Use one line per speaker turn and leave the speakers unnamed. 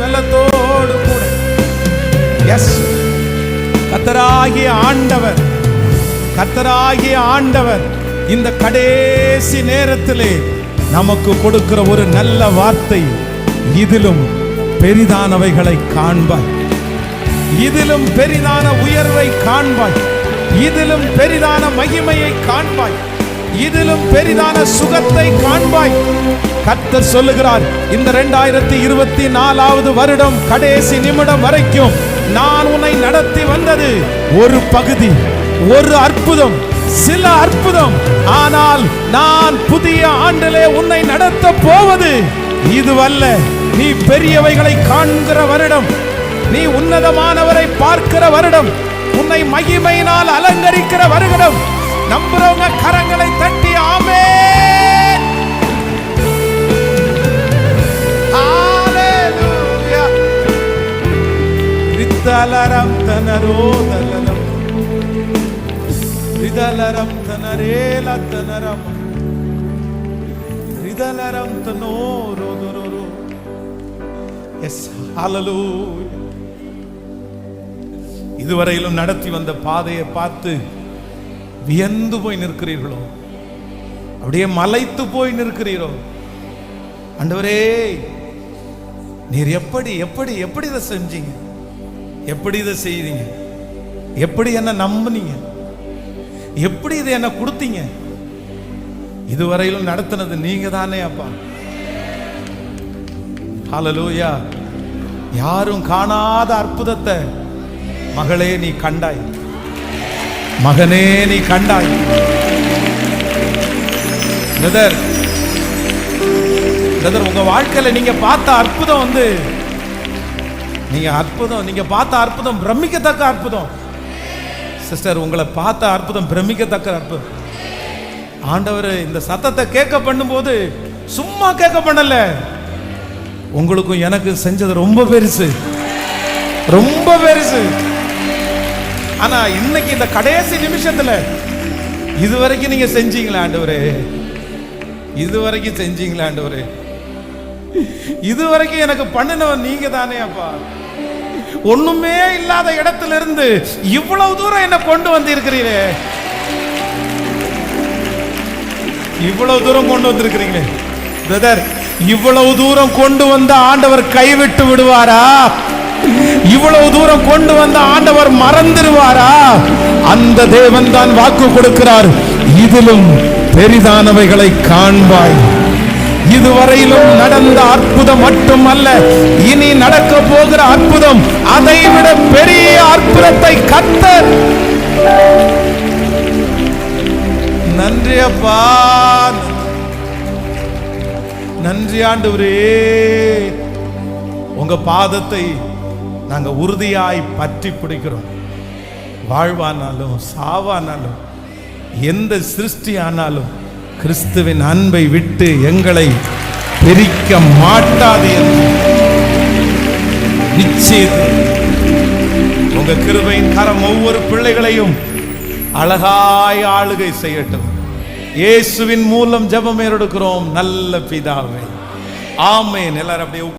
பலத்தோடு கூட. எஸ், கர்த்தராகிய ஆண்டவர் இந்த கடைசி நேரத்திலே நமக்கு கொடுக்கிற ஒரு நல்ல வார்த்தை, இதிலும் பெரிதானவைகளை காண்பாய், இதிலும் பெரிதான உயர்வை காண்பாய், இதிலும் பெரிதான மகிமையை காண்பாய், இதிலும் பெரிதான சுகத்தை காண்பாய். கர்த்தர் சொல்லுகிறார், இந்த 2024வது வருடம் கடைசி நிமிடம் வரைக்கும் நான் உன்னை நடத்தி வந்தது ஒரு பகுதி, ஒரு அற்புதம், சில அற்புதம். ஆனால் நான் புதிய ஆண்டிலே உன்னை நடத்த போவது இதுவல்ல. நீ பெரியவைகளை காண்கிற வருடம், நீ உன்னதமானவரை பார்க்கிற வருடம், உன்னை மகிமையினால் அலங்கரிக்கிற வருடம். நம்புறவங்க கரங்களை தட்டி ஆமென். ஹalleluya. ரிதலரம் தனரோதலலம் ரிதலரம் தனரேல தனரம் ரிதலரம் தனோரோதோரோ. எஸ், ஹalleluya. இதுவரையிலும் நடத்தி வந்த பாதையை பார்த்து வியந்து போய் நிற்கிறீர்களோ? அப்படியே மலைத்து போய் நிற்கிறீரோ? ஆண்டவரே, நீர் எப்படி எப்படி எப்படி இதை செஞ்சீங்க? எப்படி இதை செய்தீங்க? எப்படி என்ன நம்புனீங்க? எப்படி இதை என்ன கொடுத்தீங்க? இதுவரையிலும் நடத்தினது நீங்க தானே அப்பா. ஹalleluya. யாரும் காணாத அற்புதத்தை மகளே நீ கண்டாய், மகனே நீ கண்டாய். பிரதர், உங்க வாழ்க்கையில நீங்க பார்த்த அற்புதம் நீங்க பார்த்த அற்புதம் பிரமிக்கத்தக்க அற்புதம். சிஸ்டர், உங்களை பார்த்த அற்புதம் பிரமிக்கத்தக்க அற்புதம். ஆண்டவர் இந்த சத்தத்தை கேட்க பண்ணும்போது சும்மா கேட்க பண்ணல, உங்களுக்கும் எனக்கு செஞ்சது ரொம்ப பெருசு, ரொம்ப பெருசு. ஆனா இன்னைக்கு இந்த கடைசி நிமிஷத்துல இதுவரைக்கும் நீங்க செஞ்சீங்களா ஆண்டவரே? இதுவரைக்கும் செஞ்சீங்களா ஆண்டவரே? இதுவரைக்கும் எனக்கு பண்ணினவன் நீங்க தானே அப்பா. ஒண்ணுமே இல்லாத இடத்துல இருந்து இவ்வளவு தூரம் என்ன கொண்டு வந்து இருக்கிறீரே, இவ்வளவு தூரம் கொண்டு வந்திருக்கிறீங்களே. பிரதர், இவ்வளவு தூரம் கொண்டு வந்த ஆண்டவர் கைவிட்டு விடுவாரா? இவ்வளவு தூரம் கொண்டு வந்த ஆண்டவர் மறந்துடுவாரா? அந்த தேவன் தான் வாக்கு கொடுக்கிறார், இதிலும் பெரிதானவைகளை காண்பாய். இதுவரையிலும் நடந்த அற்புதம் மட்டுமல்ல, இனி நடக்க போகிற அற்புதம், அதைவிட பெரிய அற்புதத்தை கர்த்தர். நன்றி அப்பா, நன்றி ஆண்டவரே. உங்க பாதத்தை நாங்க உறுதியாய் பற்றி பிடிக்கிறோம். வாழ்வானாலும் சாவானாலும் எந்த சிருஷ்டி ஆனாலும் கிறிஸ்துவின் அன்பை விட்டு எங்களை பிரிக்க மாட்டாது என்று நிச்சயித்து உங்க கிருபையின் கரம் ஒவ்வொரு பிள்ளைகளையும் அழகாய் ஆளுகை செய்யட்டும். இயேசுவின் மூலம் ஜெபம் ஏறெடுக்கிறோம் நல்ல பிதாவே, ஆமென். எல்லாரும் அப்படியே